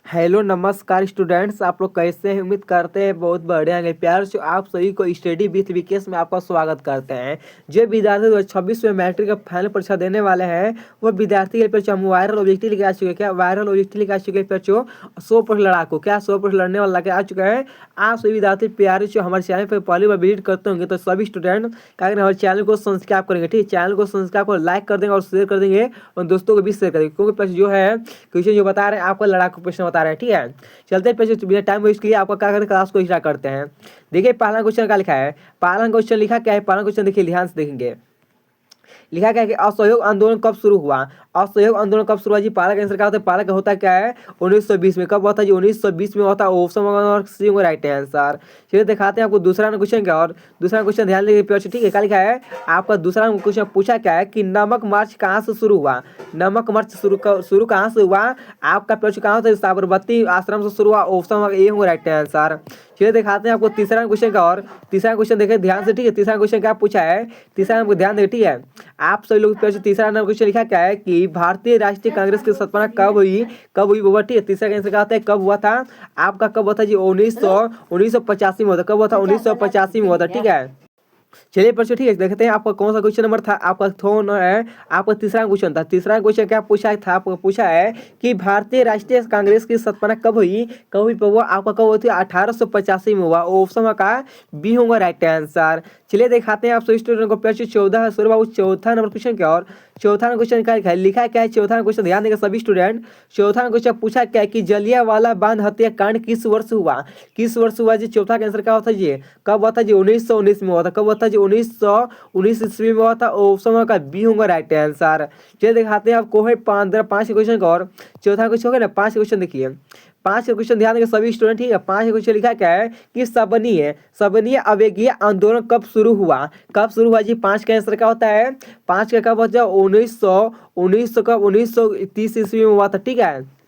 Hello नमस्कार students, आप लोग कैसे हैं? उम्मीद करते हैं बहुत बढ़िया हैं। प्यार से आप सभी को स्टडी विथ विकेश में आपका स्वागत करते हैं। जो विद्यार्थी 2026 में मैट्रिक का फाइनल परीक्षा देने वाले हैं वो विद्यार्थी के बच्चों हम वायरल ऑब्जेक्टिव लेके आ चुके हैं। क्या वायरल ऑब्जेक्टिव लेके आ चुके हैं बच्चों? 100% लड़ाकू, क्या 100% लड़ने वाला लेके आ चुके हैं। आप सभी विद्यार्थी प्यारे से हमारे चैनल पर पहली बार विजिट करते होंगे तो सभी स्टूडेंट क्या करें, हमारे चैनल को सब्सक्राइब करेंगे। ठीक है, चैनल को सब्सक्राइब कर लाइक कर देंगे और शेयर कर देंगे और दोस्तों को भी शेयर करेंगे, क्योंकि जो है क्वेश्चन जो बता रहे हैं आपको लड़ाकू प्रश्न बता रहे हैं। ठीक है, चलते हैं बिना टाइम वेस्ट किए आपका क्या करते क्लास को स्टार्ट करते हैं। देखिए पहला क्वेश्चन क्या लिखा है, पहला क्वेश्चन लिखा क्या है, पहला क्वेश्चन देखिए ध्यान से देखेंगे। लिखा क्या है कि असहयोग आंदोलन कब शुरू हुआ? असहयोग आंदोलन कब शुरू हुआ जी? पहला का आंसर क्या होता है? पहला का होता है क्या है 1920 में। कब हुआ था जी? 1920 में होता है। ऑप्शन और सी होगा राइट आंसर। चलिए दिखाते हैं आपको दूसरा क्वेश्चन क्या। और दूसरा क्वेश्चन ध्यान देंगे, ठीक है। क्या लिखा है आपका दूसरा क्वेश्चन पूछा क्या है कि नमक मार्च कहाँ से शुरू हुआ? नमक मार्च शुरू कहाँ से हुआ? आपका प्रश्न कहाँ होता है? साबरमती आश्रम से शुरू हुआ। ऑप्शन ए होगा राइट आंसर। चलिए दिखाते हैं आपको तीसरा क्वेश्चन का। और तीसरा क्वेश्चन देखें ध्यान से, ठीक है। तीसरा क्वेश्चन क्या पूछा है, तीसरा नंबर ध्यान दें, ठीक है। आप सभी लोग तीसरा नंबर क्वेश्चन लिखा क्या है कि भारतीय राष्ट्रीय कांग्रेस की स्थापना कब हुई? कब हुई बाबा? ठीक है, तीसरा आंसर क्या होता है कब हुआ था? आपका कब हुआ था जी? 1985 में हुआ था। कब हुआ था? 1985 में हुआ था। ठीक है, चलिए बच्चों ठीक है, देखते हैं आपका कौन सा क्वेश्चन नंबर था। आपका थोन है आपका तीसरा क्वेश्चन था। तीसरा क्वेश्चन क्या पूछा था? आपको पूछा है कि भारतीय राष्ट्रीय कांग्रेस की स्थापना कब हुई? कब हुई हुआ? आपका कब हुई थी? 1885 में हुआ। ऑप्शन का बी होगा राइट आंसर। चलिए दिखाते हैं आप सभी स्टूडेंट को पेज 14 सूर्य बाबू चौथा नंबर क्वेश्चन क्या। और चौथा क्वेश्चन क्या लिखा है क्या है? चौथा क्वेश्चन ध्यान देंगे सभी स्टूडेंट। चौथा क्वेश्चन पूछा क्या है कि जलियांवाला बाग हत्याकांड किस वर्ष हुआ? किस वर्ष हुआ जी? चौथा का आंसर क्या होता है जी? कब हुआ था जी? 1919 में हुआ था। कब हुआ था जी? 1919 ईस्वी में हुआ था। ऑप्शन का बी होगा राइट आंसर। चलिए दिखाते हैं आपको है 5 क्वेश्चन का। और चौथा क्वेश्चन होगा ना 5 क्वेश्चन देखिए। 5 क्वेश्चन ध्यान देंगे सभी स्टूडेंट, ठीक है। 5 क्वेश्चन लिखा क्या है कि सबनीय अवेगीय आंदोलन कब शुरू हुआ? कब शुरू हुआ जी? 5 का आंसर क्या होता है? 5 का कब होता है? 1930 ईस्वी में हुआ था। ठीक है,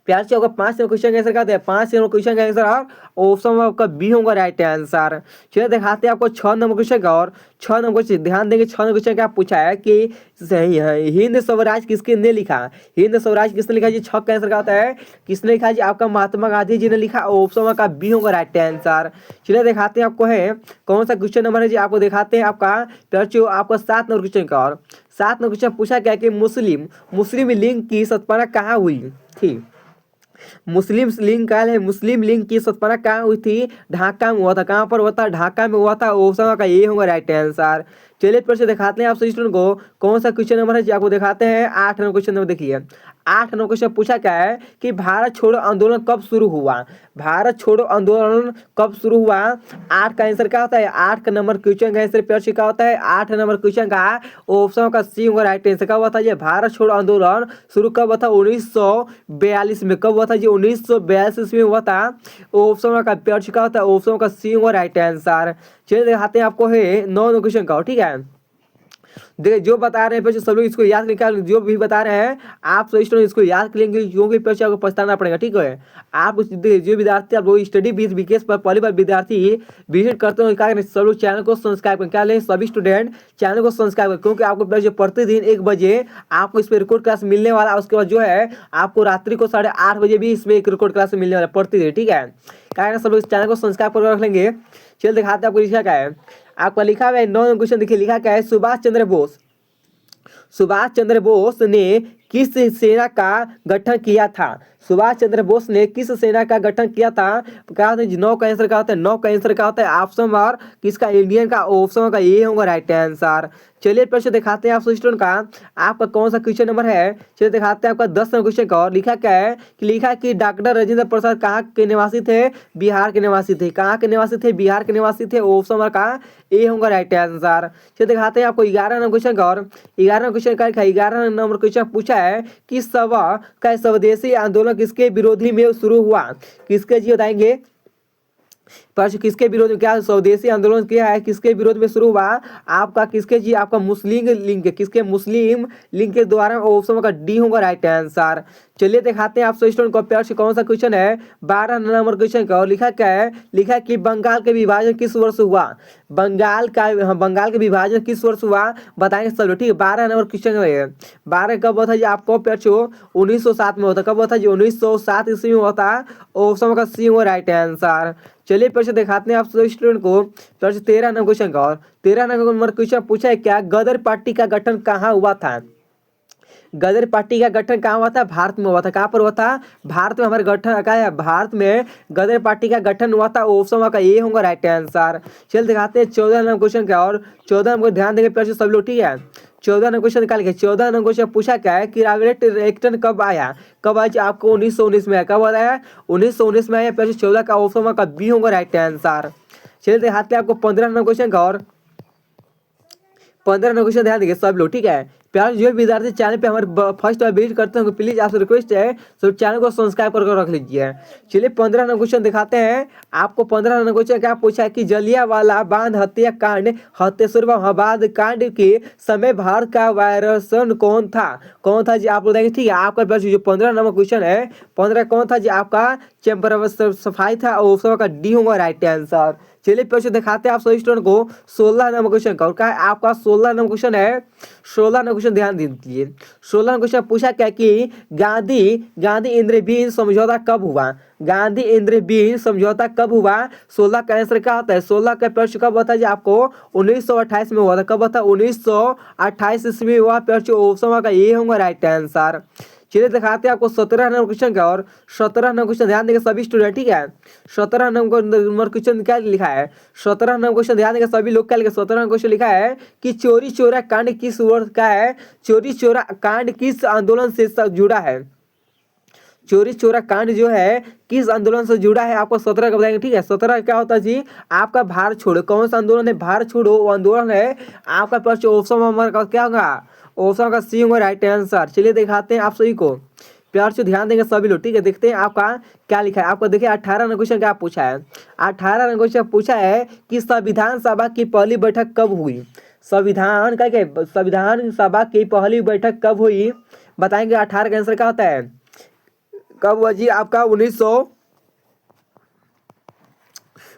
प्यार से होगा 5 क्वेश्चन का आंसर क्या होता है? 5 क्वेश्चन का आंसर और ऑप्शन आपका बी होगा राइट आंसर। चलिए दिखाते हैं आपको 6 नंबर क्वेश्चन का। और 6 नंबर क्वेश्चन ध्यान देंगे। 6 नंबर क्वेश्चन क्या पूछा है कि सही है हिंद स्वराज किसके ने लिखा? हिंद स्वराज किसने लिखा जी? 6 का आंसर क्या होता है? किसने लिखा जी? आपका महात्मा गांधी जी ने लिखा। ऑप्शन का बी होगा राइट आंसर। चलिए दिखाते हैं आपको है कौन सा क्वेश्चन नंबर है जी? आपको दिखाते हैं आपका आपका 7 नंबर क्वेश्चन का। और 7 नंबर क्वेश्चन पूछा क्या कि मुस्लिम लीग की स्थापना कहाँ हुई थी? मुस्लिम लीग की स्थापना कहाँ हुई थी? ढाका में हुआ था। कहाँ पर हुआ था? ढाका में हुआ था। ऑप्शन का ये होगा राइट आंसर। चलिए फिर से दिखाते हैं आप सभी स्टूडेंट को कौन सा क्वेश्चन नंबर है जी? आपको दिखाते हैं 8 नंबर क्वेश्चन नंबर देखिए। 8 नंबर क्वेश्चन पूछा क्या है कि भारत छोड़ो आंदोलन कब शुरू हुआ? भारत छोड़ो आंदोलन कब शुरू हुआ? 8 का आंसर क्या होता है? 8 का नंबर क्वेश्चन का आंसर पेयर क्या होता है? 8 नंबर क्वेश्चन का ऑप्शन का सी होगा राइट आंसर। कब हुआ था ये भारत छोड़ो आंदोलन शुरू कब हुआ था? 1942 में। कब हुआ था जी? 1942 में हुआ था। ऑप्शन का पेयर क्या होता है? ऑप्शन का सी होगा राइट आंसर। चलिए दिखाते हैं आपको है 9 क्वेश्चन का, ठीक है। देखिए जो बता रहे हैं फिर सब लोग इसको याद निकाल, जो भी बता रहे हैं आप सभी स्टूडेंट इसको याद कर लेंगे, क्योंकि फिर से आपको पछताना पड़ेगा। ठीक है, आप जो विद्यार्थी आप लोग स्टडी विद विकेश पर पहली बार विद्यार्थी विजिट करते हो, क्या करें सब लोग चैनल को सब्सक्राइब करें। क्या लें सभी स्टूडेंट चैनल को सब्सक्राइब करें, क्योंकि आपको जो प्रतिदिन 1 बजे आपको इस पर रिकॉर्ड क्लास मिलने वाला है। उसके बाद जो है आपको रात्रि को 8:30 बजे भी इसमें एक रिकॉर्ड क्लास मिलने वाला है प्रतिदिन। ठीक है, क्या है सब लोग इस चैनल को सब्सक्राइब कर रख लेंगे। चलिए दिखाते हैं आपको लिखा क्या है। आपका लिखा हुआ है 9 क्वेश्चन देखिए। लिखा क्या है? सुभाष चंद्र बोस ने किस सेना का गठन किया था? सुभाष चंद्र बोस ने किस सेना का गठन किया था? क्या होता है? 9 का आंसर क्या होता है? 9 का आंसर क्या होता है? ऑप्शन और किसका? इंडियन का। ऑप्शन का ये होगा राइट आंसर। चलिए प्रश्न दिखाते हैं आप स्टूडेंट का आपका कौन सा क्वेश्चन नंबर है। चलिए दिखाते हैं आपका 10 नंबर क्वेश्चन का। और लिखा क्या है कि लिखा कि डॉक्टर राजेंद्र प्रसाद कहाँ के निवासी थे? बिहार के निवासी थे। कहाँ के निवासी थे? बिहार के निवासी थे। ऑप्शन का ए होगा राइट आंसर। चलिए दिखाते हैं आपको 11 नंबर क्वेश्चन का। और 11 क्वेश्चन का 11 नंबर क्वेश्चन पूछा है कि स्वदेशी आंदोलन किसके विरोधी में शुरू हुआ? किसके जी बताएंगे? प्रश्न किसके विरोध में, क्या स्वदेशी आंदोलन किया है, किसके विरोध में शुरू हुआ, आपका किसके जी आपका मुस्लिम लिंग किसके मुस्लिम लिंग के द्वारा, ऑप्शन का डी होगा राइट आंसर। चलिए दिखाते हैं आप सभी स्टूडेंट को प्यार से कौन सा क्वेश्चन है 12 नंबर क्वेश्चन का। और लिखा क्या है, लिखा है कि बंगाल के विभाजन किस वर्ष हुआ, बंगाल का बंगाल का विभाजन किस वर्ष हुआ बताएंगे सब लोग, ठीक है। 12 नंबर क्वेश्चन है। 12 कब हुआ था जी आपको प्यार 1907 में होता, कब हुआ था जी 1907 ईस्वी में होता, ऑप्शन का सी होगा राइट आंसर। चलिए फिर से दिखाते हैं आप सभी स्टूडेंट को फिर से 13 नंबर क्वेश्चन का। और 13 नंबर क्वेश्चन पूछा है क्या, गदर पार्टी का गठन कहाँ हुआ था, गदर पार्टी का गठन कहाँ हुआ था, भारत में हुआ था। कहाँ पर हुआ था, भारत में। हमारे गठन का है भारत में गदर पार्टी का गठन हुआ था, ऑप्शन का ये होगा राइट आंसर। चल दिखाते हैं 14 नंबर क्वेश्चन का। और 14 नंबर ध्यान देंगे प्यार से सब लोग, ठीक है। 14 नंबर क्वेश्चन निकाल के 14 नंबर क्वेश्चन पूछा क्या है कि रॉबर्ट रेक्टन कब आया, कब आया आपको 1919 में आया, कब आया 1919 में आया। प्यार 14 का ऑप्शन का बी होगा राइट आंसर। चलिए दिखाते हैं आपको 15 नंबर क्वेश्चन का। और 15 नंबर क्वेश्चन ध्यान देंगे सब लोग, ठीक है। प्यार जो विद्यार्थी चैनल पे हमारे फर्स्ट बार विजिट करते हैं प्लीज आपसे रिक्वेस्ट है तो चैनल को सब्सक्राइब करके रख लीजिए। चलिए 15 नंबर क्वेश्चन दिखाते हैं आपको। 15 नंबर क्वेश्चन क्या पूछा है कि जलियांवाला बाग हत्याकांड हत्यासुरबाद कांड के समय भारत का वायरस कौन था, कौन था जी आप लोग देखेंगे, ठीक है। आपका जो 15 नंबर क्वेश्चन है 15 कौन था जी आपका चैंबर सफाई था, ऑप्शन का डी होगा राइट आंसर। चलिए फिर दिखाते हैं आप सभी स्टूडेंट को 16 नंबर क्वेश्चन का। और क्या है आपका 16 नंबर क्वेश्चन है, 16 नंबर क्वेश्चन ध्यान दीजिए। 16 नंबर क्वेश्चन पूछा क्या कि गांधी इंदिरा बीज समझौता कब हुआ, गांधी इंदिरा बीज समझौता कब हुआ। 16 का आंसर क्या होता है, 16 का प्रश्न कब होता है जी आपको 1928 में हुआ था, कब होता है 1928 ईस्वी में हुआ। प्रश्न ऑप्शन का ये होगा राइट आंसर। चलिए दिखाते हैं आपको 17 नंबर क्वेश्चन का। और 17 नंबर क्वेश्चन ध्यान देंगे सभी स्टूडेंट, ठीक है। 17 नंबर क्वेश्चन क्या लिखा है, 17 नंबर क्वेश्चन ध्यान देंगे सभी लोग क्या लिखा। 17 नंबर क्वेश्चन लिखा है कि चोरी चोरा कांड किस वर्ष का है, चोरी चोरा कांड किस आंदोलन से जुड़ा है, चोरी चोरा कांड जो है किस आंदोलन से जुड़ा है आपको 17 का बताएंगे, ठीक है। 17 क्या होता है जी आपका भारत छोड़ो, कौन सा आंदोलन है, भारत छोड़ो वो आंदोलन है आपका। प्रश्न ऑप्शन नंबर का क्या होगा, ऑप्शन का सी होगा राइट आंसर। चलिए दिखाते हैं आप सभी को प्यार से ध्यान देंगे सभी लोग, ठीक है। देखते हैं आपका क्या लिखा है। आपको देखिए 18 नंबर क्वेश्चन क्या पूछा है, 18 नंबर क्वेश्चन पूछा है कि संविधान सभा की पहली बैठक कब हुई, संविधान का क्या, संविधान सभा की पहली बैठक कब हुई बताएंगे। 18 का आंसर क्या होता है, कब हुआ जी आपका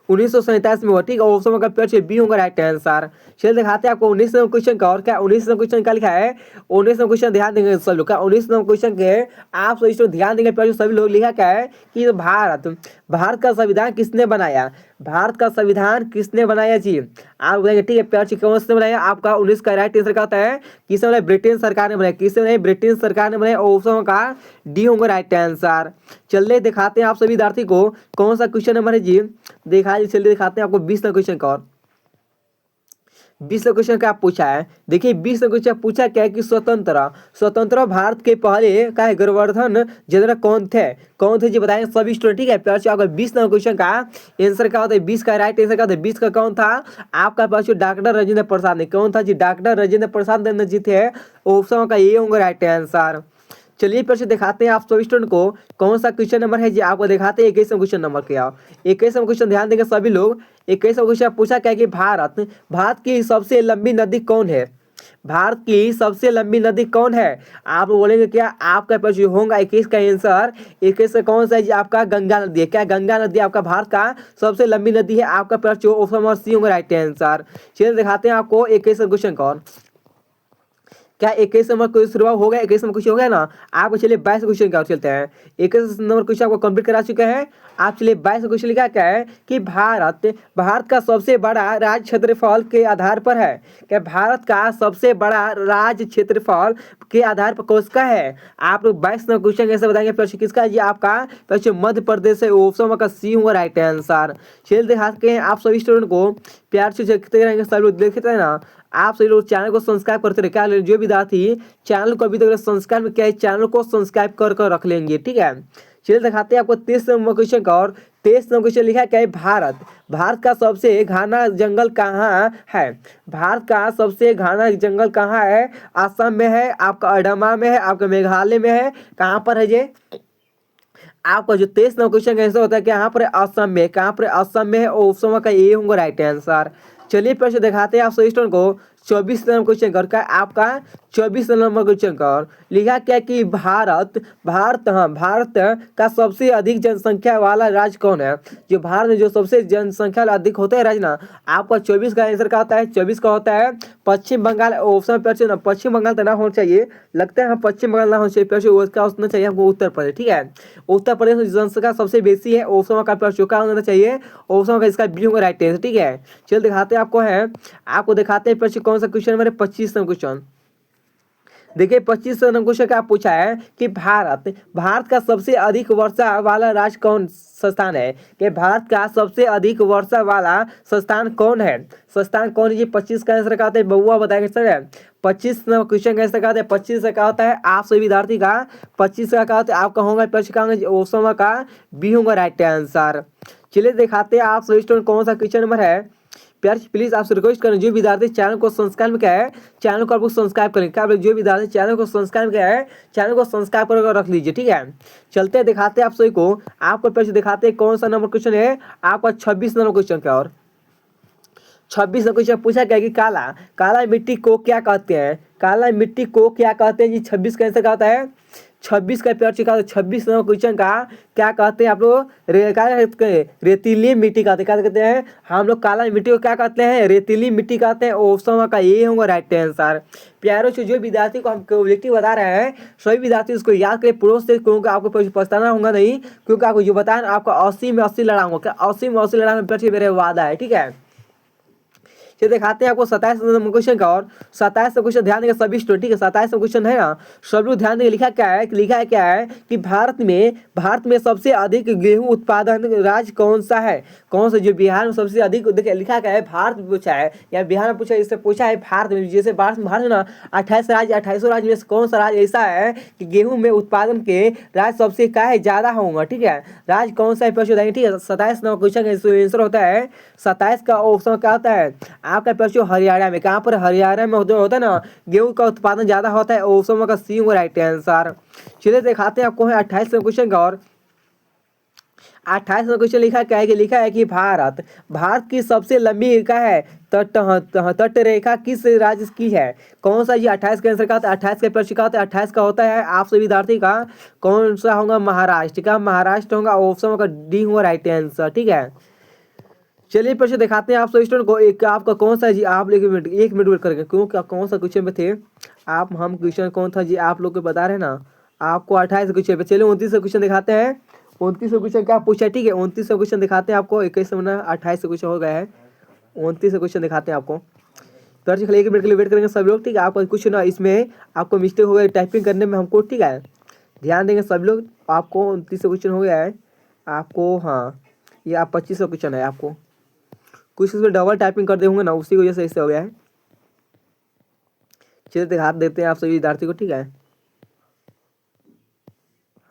1947 में हुआ, ठीक है। ऑप्शन का पेड़ बी होगा राइट आंसर। चलिए दिखाते हैं आपको 19 नंबर क्वेश्चन का। और क्या 19 नंबर क्वेश्चन क्या लिखा है, 19 नंबर क्वेश्चन ध्यान देंगे सब लोग का। 19 नंबर क्वेश्चन के आप सभी ध्यान देंगे पेड़ सभी लोग, लिखा क्या है कि भारत का संविधान किसने बनाया, भारत का संविधान किसने बनाया जी आप बताएंगे, ठीक है। प्यार कौन से बनाया आपका 19 का राइट आंसर क्या होता है, किसने बनाया, ब्रिटेन सरकार ने बनाया, किसने बनाया, ब्रिटेन सरकार ने बनाया, ऑप्शन का डी होगा राइट आंसर। चलिए दिखाते हैं आप सभी विद्यार्थी को कौन सा क्वेश्चन नंबर है जी देखा। चलिए दिखाते हैं आपको 20 नंबर क्वेश्चन का। और 20 क्वेश्चन क्या पूछा है, देखिए 20 क्वेश्चन पूछा क्या है कि स्वतंत्र भारत के पहले का है गवर्नर जनरल कौन थे जी बताएंगे सभी स्टूडेंट, ठीक है। प्यार से अगर 20 नंबर क्वेश्चन का आंसर क्या होता है, 20 का राइट आंसर क्या होता है, 20 का कौन था आपका पास डॉक्टर राजेंद्र प्रसाद ने, कौन था जी डॉक्टर राजेंद्र प्रसाद ने जी थे, ऑप्शन का ये होगा राइट आंसर। चलिए फिर से दिखाते हैं आप सभी स्टूडेंट को कौन सा क्वेश्चन नंबर है जी आपको दिखाते हैं 21वां क्वेश्चन नंबर क्या। 21वां क्वेश्चन ध्यान देंगे सभी लोग। 21वां क्वेश्चन पूछा क्या कि भारत की सबसे लंबी नदी कौन है, भारत की सबसे लंबी नदी कौन है। आप बोलेंगे क्या आपका पास जो होगा 21 का आंसर, 21 का कौन सा है जी आपका गंगा नदी है, क्या गंगा नदी आपका भारत का सबसे लंबी नदी है, आपका पास जो ऑप्शन नंबर सी होगा राइट आंसर। चलिए दिखाते हैं आपको 21वां क्वेश्चन का। क्या 21 नंबर क्वेश्चन शुरुआत हो गया, 21 नंबर क्वेश्चन हो गया ना आपको। चलिए 22 क्वेश्चन क्या चलते हैं, 21 नंबर क्वेश्चन आपको कंप्लीट करा चुके हैं आप। चलिए 22 क्वेश्चन लिखा क्या है कि भारत का सबसे बड़ा राज्य क्षेत्रफल के आधार पर है, क्या भारत का सबसे बड़ा राज्य क्षेत्रफल के आधार पर किसका है। आप लोग 22 नंबर क्वेश्चन कैसे बताएंगे, प्रश्न किसका है आपका, प्रश्न मध्य प्रदेश है, ऑप्शन का सी होगा राइट आंसर। चलिए दिखाते हैं आप सभी स्टूडेंट को प्यार से देखते रहेंगे सब लोग, देखते हैं ना आप सभी लोग चैनल को सब्सक्राइब करते रहे, क्या जो विद्यार्थी चैनल को अभी तक सब्सक्राइब में क्या है चैनल को सब्सक्राइब कर रख लेंगे, ठीक है। चलिए दिखाते हैं आपको 23 नंबर क्वेश्चन का। और 23 नंबर क्वेश्चन लिखा क्या है, भारत का सबसे घना जंगल कहाँ है, भारत का सबसे घना जंगल कहाँ है, असम में है, आपका अडमा में है, आपका मेघालय में है, कहाँ पर है ये आपका जो 23 नंबर क्वेश्चन का आंसर होता है कि यहाँ पर असम में, कहाँ पर असम में है, ऑप्शन का ये होगा राइट आंसर। चलिए प्रश्न दिखाते हैं आप सभी स्टूडेंट को 24 नंबर क्वेश्चन कर का आपका 24 नंबर क्वेश्चन कर लिखा क्या कि भारत का सबसे अधिक जनसंख्या वाला राज्य कौन है। जो भारत में जो सबसे जनसंख्या अधिक होता है राज्य ना, आपका 24 का आंसर का होता है, 24 का होता है पश्चिम बंगाल। ऑप्शन पर पश्चिम बंगाल तो ना होना चाहिए, लगता है हम पश्चिम बंगाल ना होना चाहिए, उसका होना चाहिए हमको उत्तर प्रदेश। ठीक है, उत्तर प्रदेश में जनसंख्या सबसे बेसी है, ऑप्शन का चौका होना चाहिए, ऑप्शन का इसका बी होगा राइट आंसर। ठीक है, चल दिखाते हैं आपको, है आपको दिखाते हैं प्रश्न कौन सा क्वेश्चन मेरे 25 नंबर क्वेश्चन। देखिए 25 नंबर क्वेश्चन का पूछा है कि भारत का सबसे अधिक वर्षा वाला राज्य कौन स्थान है, कि भारत का सबसे अधिक वर्षा वाला संस्थान कौन है, संस्थान कौन है जी। 25 का आंसर का होता है, बउआ बताएंगे सर। 25 नंबर क्वेश्चन का आंसर का होता है, 25 का होता है आप सभी विद्यार्थी का 25 का होता है आपका होगा प्रश्न का ऑप्शन का बी होगा राइट आंसर। चलिए दिखाते हैं आप सभी स्टूडेंट कौन सा क्वेश्चन नंबर है। प्यार प्लीज आपसे रिक्वेस्ट करें, जो विद्यार्थी चैनल को सब्सक्राइब क्या है, चैनल को आपको सब्सक्राइब करें, क्या जो विद्यार्थी चैनल को सब्सक्राइब क्या है, चैनल को सब्सक्राइब करके रख लीजिए। ठीक है, चलते हैं दिखाते हैं आप सभी को, आपको प्रश्न दिखाते हैं कौन सा नंबर क्वेश्चन है आपका 26 नंबर क्वेश्चन का। और 26 नंबर क्वेश्चन पूछा क्या कि काला मिट्टी को क्या कहते हैं, काला मिट्टी को क्या कहते हैं जी। 26 का आंसर क्या होता है, 26 का पेयर चिका 26 नंबर क्वेश्चन का क्या कहते हैं आप लोग, रेतीली मिट्टी कहते हैं हम लोग, काला मिट्टी को क्या कहते हैं, रेतीली मिट्टी कहते हैं, ऑप्शन का ये होगा राइट आंसर। प्यारों से जो विद्यार्थी को हम ऑब्जेक्टिव बता रहे हैं सभी विद्यार्थी उसको याद करें पूर्व से, क्योंकि आपको पछताना होगा नहीं, क्योंकि आपको जो बताया आपको 80 में 80 लड़ाऊंगा, क्या 80 में 80 लड़ाऊंगा मेरे वादा है। ठीक है, ये दिखाते हैं आपको 27 नंबर क्वेश्चन का। और 27 क्वेश्चन ध्यान देंगे सभी स्टूडेंट। ठीक है, 27 क्वेश्चन है ना, सब लोग ध्यान देंगे। लिखा क्या है कि भारत में सबसे अधिक गेहूं उत्पादन राज्य कौन सा है, कौन सा जो बिहार में सबसे अधिक। देखिए लिखा क्या है, भारत में पूछा है या बिहार में पूछा है, इससे पूछा है भारत में, जैसे भारत में ना 28 राज्य, 28 राज्य में कौन सा राज्य ऐसा है कि गेहूं में उत्पादन के राज्य सबसे क्या है ज्यादा होगा। ठीक है, राज्य कौन सा है प्रश्न बताएंगे। ठीक है, 27 नंबर क्वेश्चन का आंसर होता है 27 का ऑप्शन क्या होता है आपका प्रश्न हरियाणा में, कहाँ पर हरियाणा में होता है ना गेहूं का उत्पादन ज्यादा होता है, ऑप्शन का सी होगा राइट आंसर। चलिए दिखाते हैं आपको है 28 क्वेश्चन का। और 28 में क्वेश्चन लिखा है कि भारत की सबसे लंबी क्या है तट रेखा किस राज्य की है, कौन सा ये 28 का आंसर का होता है, 28 का प्रश्न का होता है, 28 का होता है आप सभी विद्यार्थी का कौन सा होगा, महाराष्ट्र का, महाराष्ट्र होगा, ऑप्शन का डी होगा राइट आंसर। ठीक है, चलिए प्रश्न दिखाते हैं आप सभी स्टूडेंट को, एक आपका कौन सा जी, आप एक मिनट वेट करेंगे, क्योंकि कौन सा क्वेश्चन पे थे आप, हम क्वेश्चन कौन था जी आप लोग को बता रहे हैं ना, आपको 28 क्वेश्चन पे। चलिए 29 क्वेश्चन दिखाते हैं, 29 क्वेश्चन क्या पूछा है। ठीक है, 29 क्वेश्चन दिखाते हैं आपको, 21 में 28 क्वेश्चन हो गया है, 29 क्वेश्चन दिखाते हैं आपको। तो एक मिनट के लिए वेट करेंगे सब लोग। ठीक है, आपको कुछ ना इसमें आपको मिस्टेक हो गया टाइपिंग करने में हमको। ठीक है, ध्यान देंगे सब लोग, आपको 29 क्वेश्चन हो गया है आपको। हाँ, ये आप 25 क्वेश्चन है आपको, कुछ इसमें डबल टाइपिंग कर दे होंगे ना, उसी की वजह से इससे हो गया है। चलिए दिखा देते हैं आप सभी विद्यार्थी को। ठीक है,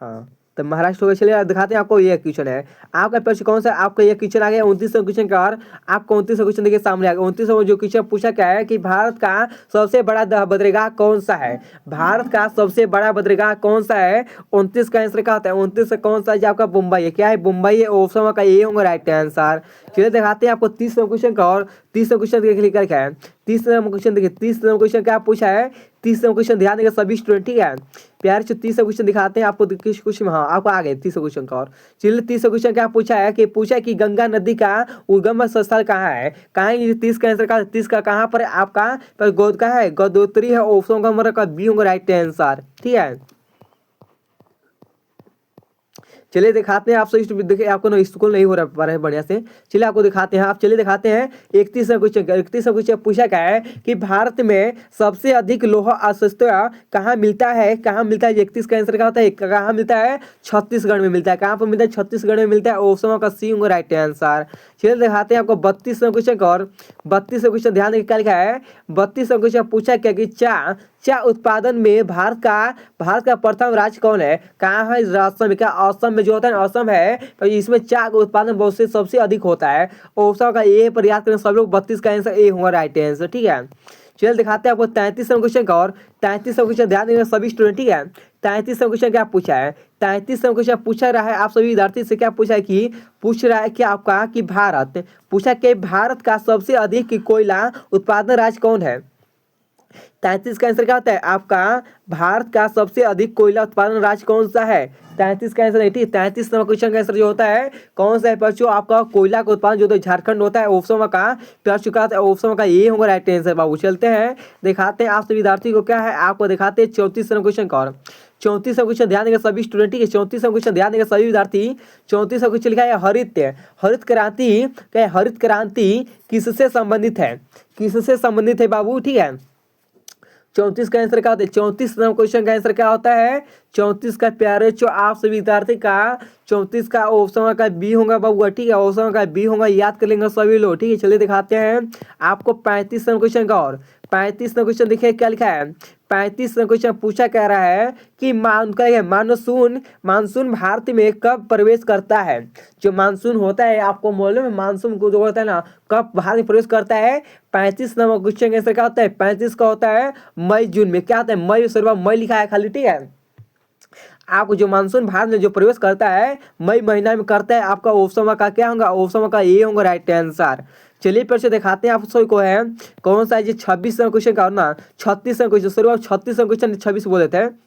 हाँ तो महाराष्ट्र हो गया। चलिए दिखाते हैं आपको, ये क्वेश्चन है आपका प्रश्न कौन सा, आपका ये क्वेश्चन आ गया 29 क्वेश्चन का। और आपको 29 क्वेश्चन देखिए सामने आ गया। 29 जो क्वेश्चन पूछा क्या है कि भारत का सबसे बड़ा बंदरगाह कौन सा है, भारत का सबसे बड़ा बंदरगाह कौन सा है। 29 का आंसर क्या होता है, 29 कौन सा है आपका मुंबई है, क्या है मुंबई है, ऑप्शन का ये होगा राइट आंसर। चलिए दिखाते हैं आपको 30 क्वेश्चन का। और 30 क्वेश्चन देखिए क्या है, 30 क्वेश्चन देखिए, 30 क्वेश्चन क्या पूछा है, 30 क्वेश्चन ध्यान देंगे सभी स्टूडेंट। ठीक है, प्यार से 30 क्वेश्चन दिखाते हैं आपको, कुछ हाँ आपको आ गए 30 क्वेश्चन का। और चलिए 30 क्वेश्चन क्या पूछा है कि गंगा नदी का उगम स्थल कहाँ है, कहाँ है 30 का आंसर का, 30 का कहाँ पर आपका गोद का है, गंगोत्री है, ऑप्शन का मतलब बी होगा राइट आंसर। ठीक है, चलिए दिखाते हैं आप सही, देखिए आपको ना स्कूल नहीं हो रहा है बढ़िया से। चलिए आपको दिखाते हैं, आप चलिए दिखाते हैं 31 क्वेश्चन पूछा क्या है कि भारत में सबसे अधिक लोहा अस्त्र कहाँ मिलता है, कहाँ मिलता है। 31 का आंसर क्या होता है, कहाँ मिलता है, छत्तीसगढ़ में मिलता है, कहाँ पर मिलता है, छत्तीसगढ़ में मिलता है, ऑप्शन का सी होगा राइट आंसर। चलिए दिखाते हैं आपको 32 क्वेश्चन का। और 32 क्वेश्चन ध्यान देकर क्या लिखा है, 32 क्वेश्चन पूछा क्या कि चा उत्पादन में भारत का प्रथम राज्य कौन है, कहाँ है, असम। क्या असम में जो होता है ना, असम है, तो इसमें चा का उत्पादन बहुत से सबसे अधिक होता है, ऑप्शन का ए पर याद करें सब लोग। 32 का आंसर ए होगा राइट आंसर। ठीक है, चलिए दिखाते हैं आपको 33वां क्वेश्चन का। और 33वां क्वेश्चन ध्यान देंगे सभी स्टूडेंट, ठीक है। 33वां क्वेश्चन क्या पूछा है, 33वां क्वेश्चन पूछा रहा है आप सभी विद्यार्थी से, क्या पूछा है कि पूछ रहा है कि आपका कि भारत, पूछा कि भारत का सबसे अधिक कोयला उत्पादन राज्य कौन है। 33 का आंसर क्या होता है आपका, भारत का सबसे अधिक कोयला उत्पादन राज्य कौन सा है। 33 का आंसर नहीं, ठीक। 33 नंबर क्वेश्चन का आंसर जो होता है कौन सा है बच्चों, आपका कोयला का उत्पादन जो होता है झारखंड होता है, ऑप्शन का प्यार चुका है, ऑप्शन का ये होगा राइट आंसर बाबू। चलते हैं दिखाते हैं आप सभी विद्यार्थी को क्या है, आपको दिखाते हैं 34 नंबर क्वेश्चन का। और 34वां क्वेश्चन ध्यान देंगे सभी स्टूडेंट, ठीक है। 34वां क्वेश्चन ध्यान देंगे सभी विद्यार्थी। 34वां क्वेश्चन लिखा है हरित, हरित क्रांति, क्या है हरित क्रांति किससे संबंधित है, किससे संबंधित है बाबू, ठीक है। 34 का आंसर क्या होता है, 34 नंबर क्वेश्चन का आंसर क्या होता है, 34 का प्यारे जो आप सभी विद्यार्थी का 34 का ऑप्शन का बी होगा बाबू, ठीक है। ऑप्शन का बी होगा, याद कर लेंगे सभी लोग, ठीक है। चलिए दिखाते हैं आपको 35 नंबर क्वेश्चन का। और 35 नंबर क्वेश्चन देखिए क्या लिखा है, 35 नंबर क्वेश्चन पूछा कह रहा है कि मानसून, मानसून भारत में कब प्रवेश करता है। जो मानसून होता है आपको मालूम है, मानसून को जो होता है ना कब भारत में प्रवेश करता है। 35 नंबर क्वेश्चन का आंसर क्या होता है, 35 का होता है मई जून में, क्या होता है मई, सिर्फ मई लिखा है खाली, ठीक है। आपको जो मानसून भारत में जो प्रवेश करता है मई महीना में करता है, आपका ऑप्शन का क्या होगा, ऑप्शन का ये होगा राइट आंसर। चलिए फिर से दिखाते हैं आप सभी को है कौन सा है, जो 26 क्वेश्चन का ना 36 क्वेश्चन, सॉरी 36 क्वेश्चन 26 बोल देते हैं।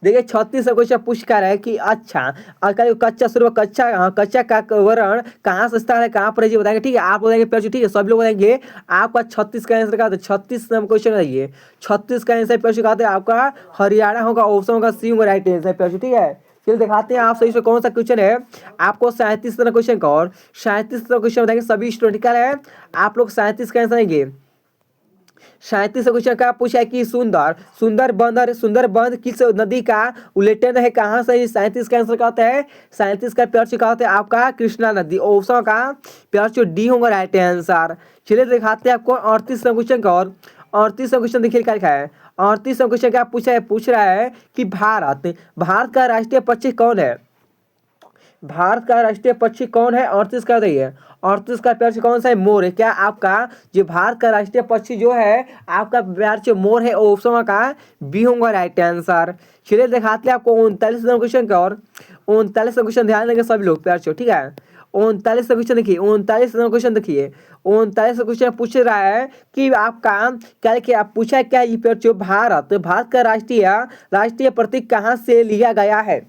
देखिए 36 क्वेश्चन पूछ कर है कि अच्छा कच्चा शुरू कच्चा, हाँ कच्चा का वर्ण कहाँ से स्टार्ट है, कहाँ पर है जी बताएंगे, ठीक है। आप बताएंगे फिर, ठीक है सभी लोग बताएंगे। आपका 36 का आंसर क्या होता है, 36 नंबर क्वेश्चन है ये, 36 का आंसर फिर कहते हैं आपका हरियाणा होगा, ऑप्शन होगा सी होगा राइट आंसर फिर, ठीक है। चलिए दिखाते हैं आप सही से कौन सा क्वेश्चन है आपको 37 नंबर क्वेश्चन का। और 37 नंबर क्वेश्चन बताएंगे सभी स्टूडेंट, क्या है आप लोग 37 का आंसर देंगे। 37 क्वेश्चन का पूछा है कि सुंदर बंद किस नदी का उल्लेखन है, कहाँ से। 37 का आंसर क्या होता है, 37 का प्यार क्या होता है आपका कृष्णा नदी, ऑप्शन का प्यार डी होगा राइट आंसर। चलिए दिखाते हैं आपको 38 क्वेश्चन का। और 38 क्वेश्चन देखिए क्या लिखा है, 38 क्वेश्चन क्या पूछ रहा है कि भारत का राष्ट्रीय पक्षी कौन है, भारत का राष्ट्रीय पक्षी कौन है। 38 का रही है, 38 का प्यार कौन सा है, मोर है। क्या आपका जो भारत का राष्ट्रीय पक्षी जो है आपका प्यार से मोर है, ऑप्शन का बी होगा राइट आंसर। चलिए दिखाते हैं आपको 39 क्वेश्चन का। और 39 क्वेश्चन ध्यान देंगे सभी लोग प्यार से, ठीक है। 39 क्वेश्चन देखिए, 39 क्वेश्चन देखिए, 39 क्वेश्चन पूछ रहा है कि आपका क्या आप पूछा क्या ये प्यार जो भारत का राष्ट्रीय प्रतीक कहाँ से लिया गया है,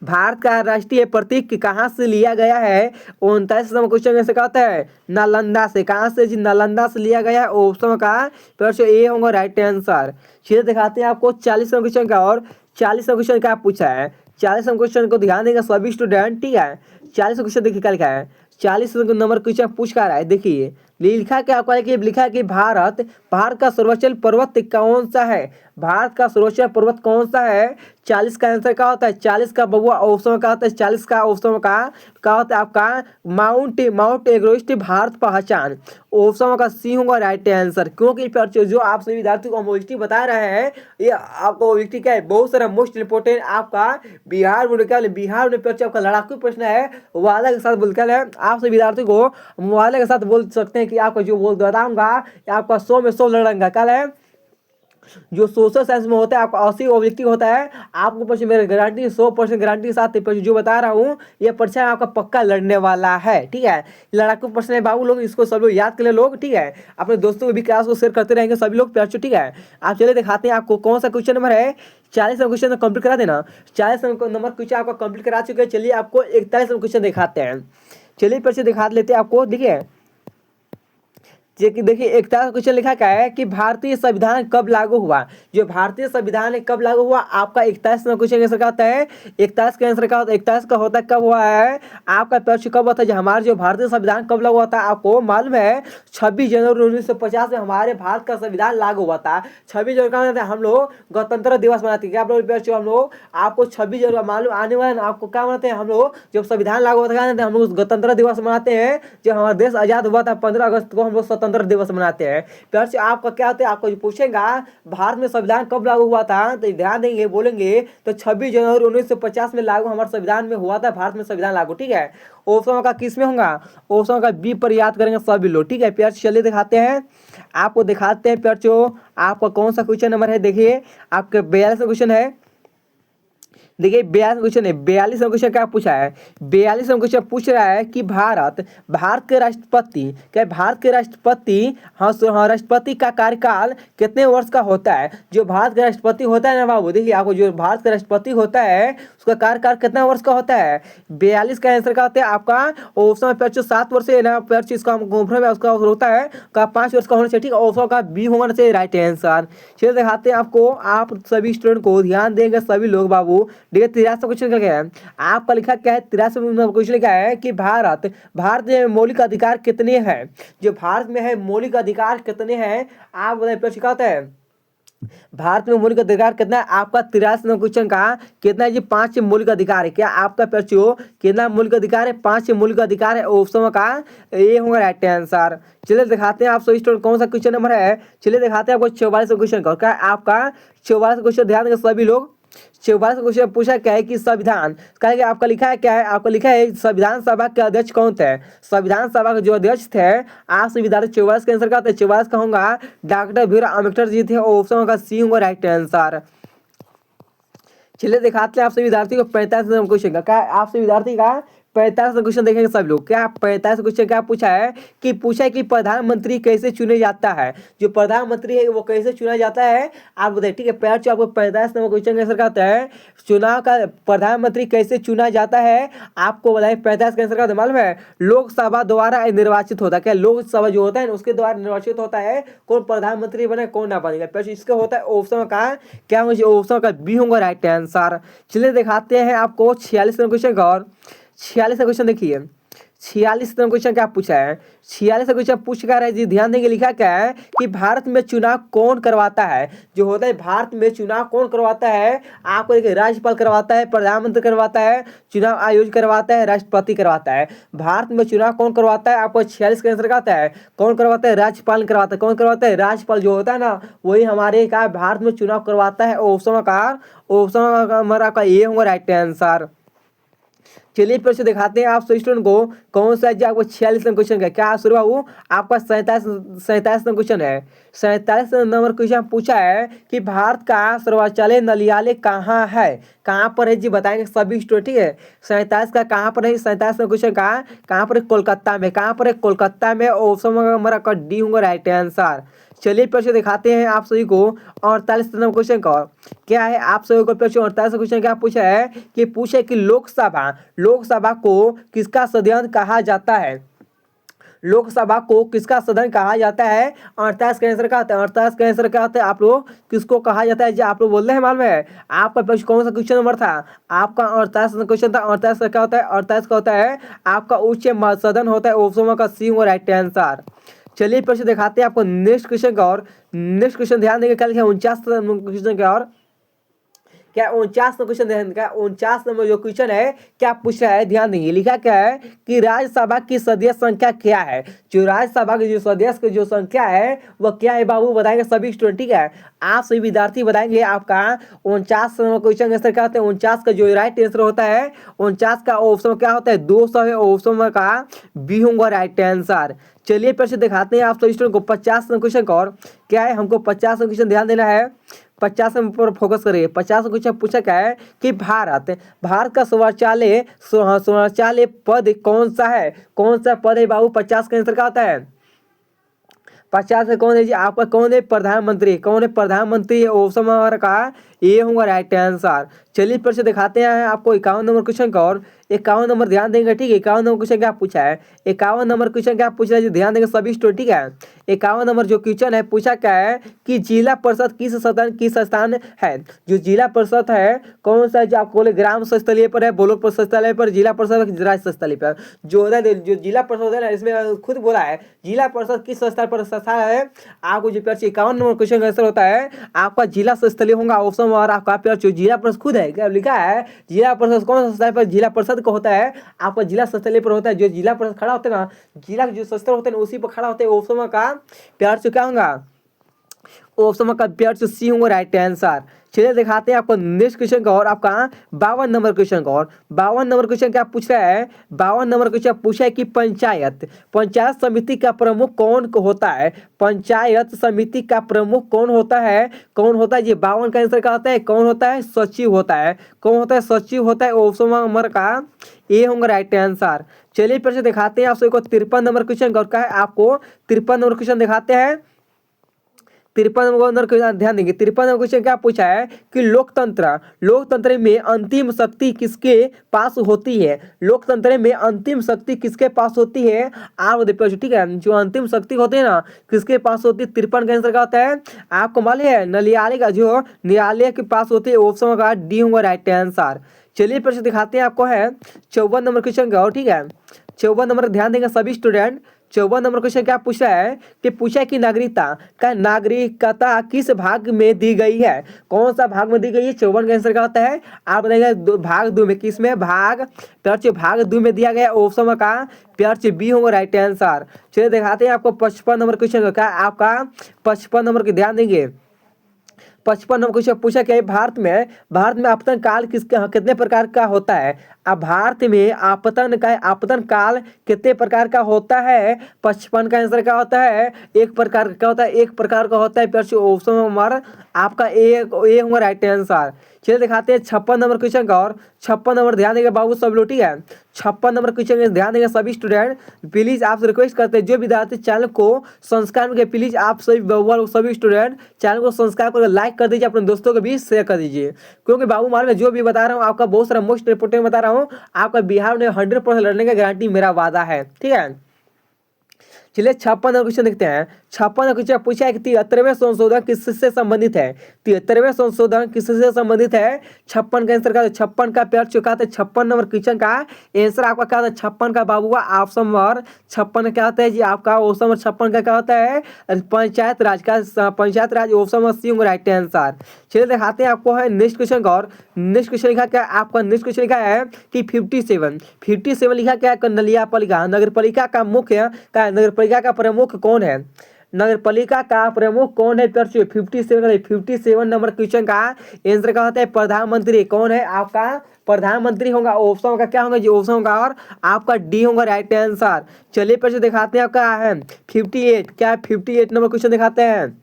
भारत का राष्ट्रीय प्रतीक कहाँ से लिया गया है। 39 नंबर क्वेश्चन से कहता है नालंदा से, कहाँ से जी, नालंदा से लिया गया है, ऑप्शन का प्रश्न ए होगा राइट आंसर। चलिए दिखाते हैं आपको 40 नंबर क्वेश्चन का। और 40 नंबर क्वेश्चन क्या पूछा है, 40 नंबर क्वेश्चन को ध्यान देगा सभी स्टूडेंट, ठीक है। 40 क्वेश्चन देखिए क्या लिखा है, 40 नंबर क्वेश्चन पूछ कर रहा है, देखिए लिखा क्या आपका लिखा है कि भारत का सर्वोच्च पर्वत कौन सा है, भारत का सर्वोच्च पर्वत कौन सा है। 40 का आंसर क्या होता है, 40 का बबुआ ऑप्शन का होता है, 40 का ऑप्शन का क्या होता है आपका माउंट एवरेस्ट भारत पहचान, ऑप्शन का सी होगा राइट आंसर। क्योंकि जो आप सभी विद्यार्थी को मोस्टली बता रहे हैं ये आपको क्या है बहुत सारा मोस्ट इंपोर्टेंट आपका बिहार में आपका लड़ाकू प्रश्न है, वादा के साथ बोलकर है आप सभी विद्यार्थी को वादा के साथ बोल सकते हैं कि आपको जो बोल बताऊंगा आपका 100 में 100 लड़ेंगे। कल है जो सोशल साइंस में होता है आपका 80 ऑब्जेक्टिव होता है, आपको प्रश्न मेरे गारंटी 100% गारंटी के साथ जो बता रहा हूँ ये परीक्षा आपका पक्का लड़ने वाला है, ठीक है। लड़ाकू प्रश्न है बाबू लोग, इसको सब लोग याद कर ले लोग, ठीक है। अपने दोस्तों को भी क्लास को शेयर करते रहेंगे सभी लोग प्यार, ठीक है। आप चलिए दिखाते हैं आपको कौन सा क्वेश्चन नंबर है, 40 नंबर क्वेश्चन कंप्लीट करा देना, 40 नंबर क्वेश्चन आपका कंप्लीट करा चुके हैं। चलिए आपको 41 नंबर क्वेश्चन दिखाते हैं, चलिए फिर से दिखा लेते हैं आपको, देखिए देखिए 41 क्वेश्चन लिखा क्या है कि भारतीय संविधान कब लागू हुआ, जो भारतीय संविधान है कब लागू हुआ, आपका 41 क्वेश्चन आंसर का होता है, 41 का आंसर का होता है, 41 का होता है कब हुआ है आपका परीक्षा कब होता है, जो हमारा जो भारतीय संविधान कब लागू हुआ था आपको मालूम है 26 जनवरी 1950 में हमारे भारत का संविधान लागू हुआ था। 26 जनवरी का हम लोग गणतंत्र दिवस मनाते हैं, आप लोग हम लोग आपको 26 जनवरी मालूम आने वाले आपको क्या मनाते हैं हम लोग, जब संविधान लागू हुआ था हम लोग गणतंत्र दिवस मनाते हैं, जब हमारा देश आजाद हुआ था 15 अगस्त को हम लोग स्वतंत्र दिवस मनाते हैं। प्यार से आपका क्या होता है, आपको जो पूछेगा भारत में संविधान कब लागू हुआ था, तो ध्यान देंगे बोलेंगे तो 26 जनवरी 1950 में लागू हमारे संविधान में हुआ था, भारत में संविधान लागू। ठीक है, ऑप्शन का किस में होगा, ऑप्शन का बी पर याद करेंगे सभी लोग। ठीक है प्यार, चलिए दिखाते हैं आपको, दिखाते हैं प्यार। आपका कौन सा क्वेश्चन नंबर है, देखिए आपके 42 क्वेश्चन है। देखिए 42 क्वेश्चन है। 42 क्वेश्चन क्या पूछा है, 42 क्वेश्चन पूछ रहा है कि भारत के राष्ट्रपति, क्या भारत के राष्ट्रपति, हाँ राष्ट्रपति का कार्यकाल कितने वर्ष का होता है। जो भारत का राष्ट्रपति होता है ना बाबू, देखिए आपको जो भारत का राष्ट्रपति होता है उसका कार्यकाल कितना वर्ष का होता है। 42 का आंसर क्या होता है आपका, ऑप्शन में 7 वर्ष है ना, इसका उसका होता है का 5 वर्ष का होना चाहिए। ठीक है, ऑप्शन का बी होना चाहिए राइट आंसर। चलिए दिखाते हैं आपको, आप सभी स्टूडेंट को ध्यान देंगे सभी लोग बाबू। देखिए 83 क्वेश्चन क्या है आपका, लिखा क्या है 83 क्वेश्चन लिखा है कि भारत में मौलिक अधिकार कितने हैं। जो भारत में है मौलिक अधिकार कितने हैं, आप बताइए प्रश्न क्या होता है, भारत में मौलिक अधिकार कितना है आपका। 83 क्वेश्चन का कितना है जी, 5 मौलिक अधिकार है। क्या आपका प्रश्न कितना मौलिक अधिकार है, 5 मौलिक अधिकार है, ऑप्शन का ए होगा राइट आंसर। चलिए दिखाते हैं आप सभी स्टूडेंट कौन सा क्वेश्चन नंबर है। चलिए दिखाते हैं आपको 44 क्वेश्चन का, क्या आपका 44 क्वेश्चन, ध्यान देंगे सभी लोग। 44 क्वेश्चन पूछा क्या है कि संविधान का आपका लिखा है क्या है, आपका लिखा है संविधान सभा के अध्यक्ष कौन थे। संविधान सभा के जो अध्यक्ष थे आप संविधान 44 के आंसर का 44 का होगा डॉक्टर भीमराव अम्बेडकर जी थे, ऑप्शन का सी होगा राइट आंसर। चलिए दिखाते हैं आप सभी विद्यार्थी को 45 क्वेश्चन का, क्या आप सभी विद्यार्थी का 45 क्वेश्चन देखेंगे सब लोग। क्या 45 क्वेश्चन क्या पूछा है कि प्रधानमंत्री कैसे चुने जाता है। जो प्रधानमंत्री है वो कैसे चुना जाता है आप बताइए। ठीक है प्यार, जो आपको 45 नंबर क्वेश्चन का आंसर का होता है, चुनाव का प्रधानमंत्री कैसे चुना जाता है आपको बताइए। 45 का आंसर का मालूम है, लोकसभा द्वारा निर्वाचित होता है। क्या लोकसभा जो होता है उसके द्वारा निर्वाचित होता है, कौन प्रधानमंत्री बने कौन ना बनेगा। इसका होता है ऑप्शन का क्या, मुझे ऑप्शन का बी होगा राइट आंसर। चलिए दिखाते हैं आपको 46 क्वेश्चन का, और 46 क्वेश्चन देखिए। 46 क्वेश्चन क्या पूछा है, 46 क्वेश्चन पूछ कर है जी, ध्यान देंगे लिखा क्या है कि भारत में चुनाव कौन करवाता है। जो होता है भारत में चुनाव कौन करवाता है आपको, देखिए राज्यपाल करवाता है, प्रधानमंत्री करवाता है, चुनाव आयोग करवाता है, राष्ट्रपति करवाता है। भारत में चुनाव कौन करवाता है आपको 46 का आंसर आता है, कौन करवाता है, राज्यपाल करवाता है। कौन करवाता है, राज्यपाल जो होता है ना वही हमारे का भारत में चुनाव करवाता है। ऑप्शन का हमारा का ये होगा राइट आंसर। चलिए फिर से दिखाते हैं आप सभी स्टूडेंट को कौन सा जो आपको 46 क्वेश्चन का, क्या शुरू बाबू आपका 47 क्वेश्चन है। 47 नंबर क्वेश्चन पूछा है कि भारत का सर्वोच्च न्यायालय कहाँ है, कहाँ पर है जी बताएंगे सभी स्टूडेंट। ठीक है 47 का कहाँ पर है, 47 क्वेश्चन का कहाँ पर है, कोलकाता में। कहाँ पर है, कोलकाता में, ऑप्शन हमारा का डी होगा राइट आंसर। चलिए प्रश्न दिखाते हैं आप सभी को 48 नंबर क्वेश्चन का, क्या है आप सभी को प्रश्न 48 क्वेश्चन क्या पूछा है कि लोकसभा को किसका सदन कहा जाता है। लोकसभा को किसका सदन कहा जाता है। 48 का आंसर क्या होता है, 48 का आंसर क्या होता है आप लोग किसको कहा जाता है जी आप लोग बोल रहे हैं मालूम है। आपका प्रश्न कौन सा क्वेश्चन नंबर था आपका 48 क्वेश्चन था। 48 का क्या होता है, 48 का होता है आपका उच्च सदन होता है, ऑप्शन का सी और राइट आंसर। चलिए प्रश्न दिखाते हैं आपको नेक्स्ट क्वेश्चन का, और नेक्स्ट क्वेश्चन ध्यान देंगे कल 49 क्वेश्चन का, और क्या 49 क्वेश्चन ध्यान का 49 नंबर जो क्वेश्चन है क्या पूछ रहा है ध्यान देंगे। लिखा क्या है कि राज्यसभा की सदस्य संख्या क्या है। जो राज्यसभा की जो सदस्य की जो संख्या है वह क्या है बाबू बताएंगे सभी स्टूडेंट। ठीक है आप सभी विद्यार्थी बताएंगे आपका 49 नंबर क्वेश्चन का आंसर क्या होता है। 49 का जो राइट आंसर होता है 49 का ऑप्शन क्या होता है 200 है, ऑप्शन का बी होगा राइट आंसर। चलिए प्रश्न दिखाते हैं आप सभी स्टूडेंट को 50 क्वेश्चन का, और क्या है हमको 50 क्वेश्चन ध्यान देना है। 50 पर फोकस करिए। 50 क्वेश्चन पूछा क्या है कि भारत का सर्वोच्च पद कौन सा है, कौन सा पद है बाबू। 50 का आंसर क्या होता है, 50 से कौन है जी आपका कौन है प्रधानमंत्री। कौन है प्रधानमंत्री, ऑप्शन का ये होगा राइट आंसर। चलिए फिर से दिखाते हैं आपको 51 नंबर क्वेश्चन का, और 51 नंबर ध्यान देंगे। ठीक है 51 नंबर क्वेश्चन क्या पूछा है, 51 नंबर क्वेश्चन क्या पूछ रहा है ध्यान देंगे सभी स्टूडेंट। ठीक है 51 नंबर जो क्वेश्चन है पूछा क्या है कि जिला परिषद किस सदन की संस्थान है। जो जिला परिषद है कौन सा, जो आपको बोले ग्राम स्तरीय पर है, ब्लॉक स्तरीय पर, जिला परिषद राज्य स्तरीय पर। जो होता है जो जिला परिषद है ना इसमें खुद बोला है जिला परिषद किस स्तर पर संस्था है। आपको जो 51 नंबर क्वेश्चन का आंसर होता है आपका जिला स्तरीय होगा ऑप्शन, और आपका जो जिला परिषद खुद है क्या लिखा है जिला परिषद कौन सा स्तर पर, जिला परिषद का होता है आपका जिला स्तर पर होता है, जो जिला पर खड़ा होता है ना, जिला जो स्तर होता है ना उसी पर खड़ा होता है, ऑप्शन का प्यार से क्या होगा, ऑप्शन में कंपेयर टू सी होंगे राइट आंसर। चलिए दिखाते हैं आपको नेक्स्ट क्वेश्चन का, और आपका 52 नंबर क्वेश्चन का। और 52 नंबर क्वेश्चन क्या पूछ रहा है, 52 नंबर क्वेश्चन पूछा है कि पंचायत पंचायत समिति का प्रमुख कौन होता है, पंचायत समिति का प्रमुख कौन होता है, कौन होता है, ये 52 का आंसर क्या होता है, कौन होता है, सचिव होता है, कौन होता है, सचिव होता है, ऑप्शन नंबर का ए होंगे राइट आंसर। चलिए फिर से दिखाते हैं आप सभी को 53 नंबर क्वेश्चन का है, आपको 53 नंबर क्वेश्चन दिखाते हैं। 53 नंबर क्वेश्चन ध्यान देंगे, 53 नंबर क्वेश्चन क्या पूछा है कि लोकतंत्र में अंतिम शक्ति किसके पास होती है, लोकतंत्र में अंतिम शक्ति किसके पास होती है, आप देखो ठीक है, जो अंतिम शक्ति होती है ना किसके पास होती है, 53 का आंसर क्या होता है, आपको मालूम है न्यायालय का, जो न्यायालय के पास होती है, ऑप्शन का डी होगा राइट आंसर। चलिए फिर से दिखाते हैं आपको है 54 नंबर क्वेश्चन का, और ठीक है 54 नंबर ध्यान देंगे सभी स्टूडेंट। 54 नंबर क्वेश्चन क्या पूछा है कि नागरिकता किस भाग में दी गई है, कौन सा भाग में दी गई है, 54 का आंसर क्या होता है, आप बताइएगा भाग 2 में, किस में, भाग 2 में दिया गया, ऑप्शन का प्यार बी होगा राइट आंसर। चलिए दिखाते हैं आपको 55 नंबर क्वेश्चन का, आपका 55 नंबर के ध्यान देंगे। 55 नंबर क्वेश्चन पूछा क्या है, भारत में आपतन काल कितने प्रकार का होता है, अब भारत में आपतन काल कितने प्रकार का होता है, 55 का आंसर क्या होता है, एक प्रकार का होता है, एक प्रकार का होता है, फिर ऑप्शन नंबर आपका ए होगा राइट आंसर। चलिए दिखाते हैं 56 नंबर क्वेश्चन का, और 56 नंबर ध्यान देंगे बाबू सब लोग, ठीक है 56 नंबर क्वेश्चन ध्यान देंगे सभी स्टूडेंट। प्लीज आपसे रिक्वेस्ट करते हैं जो विद्यार्थी चैनल को सब्सक्राइब के, प्लीज आप सभी स्टूडेंट चैनल को सब्सक्राइब करके लाइक कर दीजिए, अपने दोस्तों के बीच शेयर कर दीजिए, क्योंकि बाबू मालूम है जो भी बता रहा हूँ आपका बहुत सारा मोस्ट इंपोर्टेंट बता रहा हूँ, आपका बिहार में 100% लड़ने का गारंटी मेरा वादा है, ठीक है। चलिए 56 क्वेश्चन देखते हैं। 56 क्वेश्चन पूछा है कि 73वें संशोधन किससे संबंधित है, 73वें संशोधन किससे संबंधित है, 56 का आंसर क्या, 56 का प्यार चुका था, 56 नंबर क्वेश्चन का आंसर आपका क्या था, 56 का बाबू ऑप्शन नंबर 56 क्या होता है जी, आपका ऑप्शन नंबर 56 का क्या होता है, पंचायत राज, ऑप्शन नंबर सी होगा राइट आंसर। चलिए दिखाते हैं आपको है नेक्स्ट क्वेश्चन का, और नेक्स्ट क्वेश्चन लिखा क्या, आपका नेक्स्ट क्वेश्चन लिखा है कि 57 लिखा क्या है, नगर पालिका का मुख्य नगर पालिका का प्रमुख कौन है, नगर पालिका का प्रमुख कौन है, 57 नंबर क्वेश्चन का आंसर क्या होता है, प्रधानमंत्री, कौन है आपका प्रधानमंत्री होगा, ऑप्शन का क्या होगा जी, ऑप्शन का और आपका डी होगा राइट आंसर। चलिए फिर से दिखाते हैं आपका है 58, क्या 58 नंबर क्वेश्चन दिखाते हैं।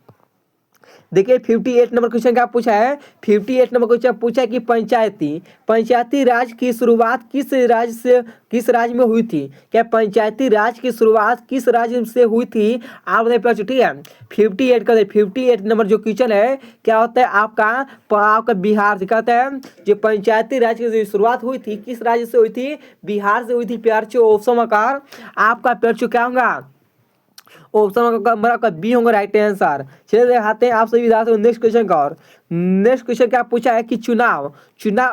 देखिए 58 नंबर क्वेश्चन क्या पूछा है, 58 नंबर क्वेश्चन पूछा है कि पंचायती राज की शुरुआत किस राज्य में हुई थी, क्या पंचायती राज की शुरुआत किस राज्य से हुई थी, आप नहीं पता, ठीक है 58 का 58 नंबर जो क्वेश्चन है क्या होता है, आपका बिहार से कहता है, जो पंचायती राज की जो शुरुआत हुई थी किस राज्य से हुई थी, बिहार से हुई थी, प्यार ऑप्शन आकार आपका प्यार क्या होगा, ऑप्शन का बी होगा राइट आंसर। चलिए दिखाते हैं आप सभी विद्यार्थियों नेक्स्ट क्वेश्चन का, और नेक्स्ट क्वेश्चन क्या पूछा है कि चुनाव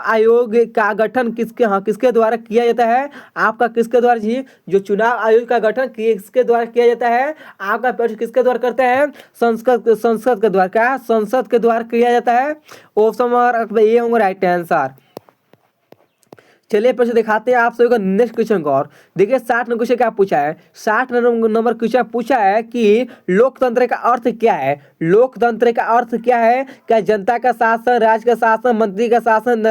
आयोग का गठन किसके द्वारा किया जाता है, आपका किसके द्वारा जी, जो चुनाव आयोग का गठन किसके द्वारा किया जाता है, आपका प्रश्न किसके द्वारा करते हैं, संसद के द्वारा, क्या संसद के द्वारा किया जाता है, ऑप्शन ये होगा राइट आंसर। चलिए फिर से दिखाते हैं आप सभी को नेक्स्ट क्वेश्चन को, और देखिए 60 नंबर क्वेश्चन क्या पूछा है, 60 नंबर क्वेश्चन पूछा है कि लोकतंत्र का अर्थ क्या है, लोकतंत्र का अर्थ क्या है, क्या जनता का शासन, राज्य का शासन, मंत्री का शासन,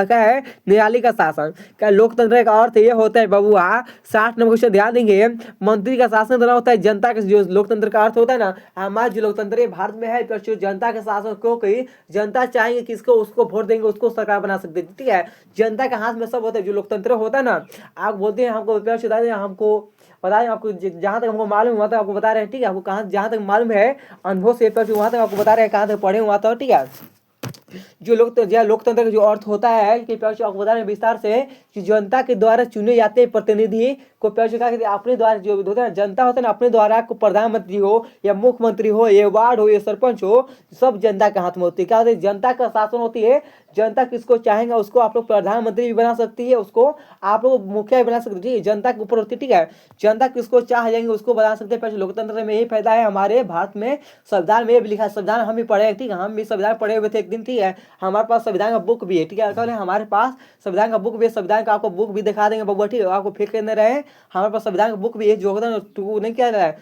क्या है न्यायालय का शासन, क्या लोकतंत्र का अर्थ ये होता है बबुआ, 60 नंबर क्वेश्चन ध्यान देंगे, मंत्री का शासन देना होता है, जनता का जो लोकतंत्र का अर्थ होता है ना, हमारा जो लोकतंत्र भारत में है तो जनता का शासन, क्योंकि जनता चाहेंगे किसको, उसको वोट देंगे, उसको सरकार बना सकते हैं, ठीक है, जनता के हाथ में सब होता है, जो लोकतंत्र होता है ना, आप बोलते हैं हमको हमको बताएं, आपको जहाँ तक हमको मालूम हुआ था आपको बता रहे हैं, ठीक है, आपको कहाँ जहाँ तक मालूम है अनुभव से वहाँ तक आपको बता रहे हैं, कहाँ तक पढ़े हुआ था, ठीक है। जो लोकतंत्र का जो अर्थ होता है कि आपको बता रहे हैं विस्तार से कि जनता के द्वारा चुने जाते प्रतिनिधि को अपने द्वारा जो होता है जनता होता है ना, अपने द्वारा को प्रधानमंत्री हो या मुख्यमंत्री हो या वार्ड हो या सरपंच हो, सब जनता के हाथ में होती है, क्या होता है जनता का शासन होती है, जनता किसको चाहेंगे उसको आप लोग प्रधानमंत्री भी बना सकती है, उसको आप लोग मुखिया भी बना सकते हैं, ठीक है, जनता के ऊपर होती है, ठीक है, जनता किसको चाह जाएंगे उसको बना सकते हैं। फिर लोकतंत्र में यही फायदा है, हमारे भारत में संविधान में भी लिखा है, संविधान हम भी पढ़े, ठीक है, हम भी संविधान पढ़े हुए थे एक दिन लेकिन ठीक है हमारे पास संविधान का बुक भी है, ठीक है अंकल हमारे पास संविधान का बुक भी है, संविधान का आपको बुक भी दिखा देंगे बबुआ, ठीक है आपको फिक्र नहीं रहे, हमारे पास संविधान का बुक भी है, जो होता है तू नहीं क्या रहा है